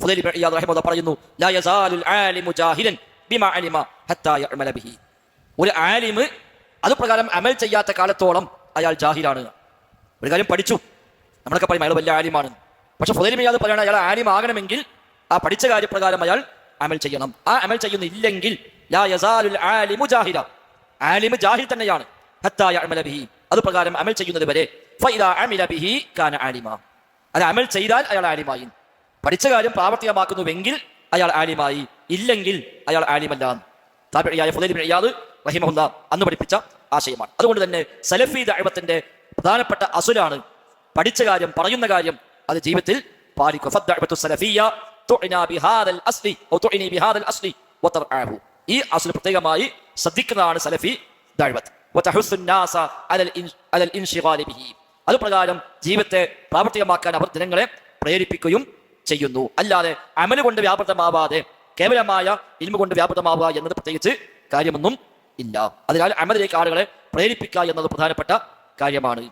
ഫുദൈൽ ഇബ്നു ഇയാദ് റഹിമഹുല്ലാഹ് പറയുന്നു, ലാ യസാലുൽ ആലിമു ജാഹിലൻ ബിമാ അലിമ ഹത്താ യഅമല ബിഹി. ഒരു ആലിമ് അതുപ്രകാരം അമൽ ചെയ്യാത്ത കാലത്തോളം അയാൾ ജാഹിലാണ്. ഒരു കാര്യം പഠിച്ചു, നമ്മളൊക്കെ പറയും അയാൾ വലിയ ആലിമാണ്. പക്ഷെ ഫുദൈൽ ഇബ്നു ഇയാദ് പറയുന്നത് അയാൾ ആലിം ആകണമെങ്കിൽ ആ പഠിച്ച കാര്യപ്രകാരം അയാൾ അമൽ ചെയ്യണം. ആ അമൽ ചെയ്യുന്നില്ലെങ്കിൽ ലാ യസാലുൽ ആലിമു ജാഹില, ആലിമ് ജാഹിൽ തന്നെയാണ്. ഹത്താ യഅമല ബിഹി, അതുപ്രകാരം അമൽ ചെയ്യുന്നത് വരെ. ഫഇദാ അമില ബിഹി കാന ആലിമ, അത് അമൽ ചെയ്താൽ അയാൾ ആലിമായി. പഠിച്ച കാര്യം പ്രാവർത്തികമാക്കുന്നുവെങ്കിൽ അയാൾ ആലിമായി, ഇല്ലെങ്കിൽ അയാൾ ആലിമല്ല. താബിഈയായ ഫുദൈൽ ഇബ്നു ഇയാദ് റഹിമഹുല്ലാഹ് അന്ന് പഠിപ്പിച്ച ആശയമാണ്. അതുകൊണ്ട് തന്നെ സലഫി ദഅവത്തിന്റെ പ്രധാനപ്പെട്ട അസുലാണ് പഠിച്ച കാര്യം, പറയുന്ന കാര്യം അത് ജീവിതത്തിൽ പാലിക്കുക. ഫദ്ദഅവത്തു സലഫിയ്യ തുഇനാ ബിഹാദൽ അസ്ലി ഔ തുഇനി ബിഹാദൽ അസ്ലി വതർഅഹു. ഈ അസ്ൽ പ്രത്യേകമായി ശ്രദ്ധിക്കുന്നതാണ് സലഫി ദഅവത്ത്. വതഹുസ്സുൻ നാസ അലൽ ഇൻശിഗാലി ബിഹി, അതുപ്രകാരം ജീവിതത്തെ പ്രാവർത്തികമാക്കാൻ അവർ ജനങ്ങളെ പ്രേരിപ്പിക്കുകയും ചെയ്യുന്നു. അല്ലാതെ അമല് കൊണ്ട് വ്യാപൃതമാവാതെ കേവലമായ ഇൽമു കൊണ്ട് വ്യാപൃതമാവുക എന്നത് പ്രത്യേകിച്ച് കാര്യമൊന്നും ഇല്ല. അതിനാൽ അമലിലേക്ക് ആളുകളെ പ്രേരിപ്പിക്കുക എന്നത് പ്രധാനപ്പെട്ട കാര്യമാണ്.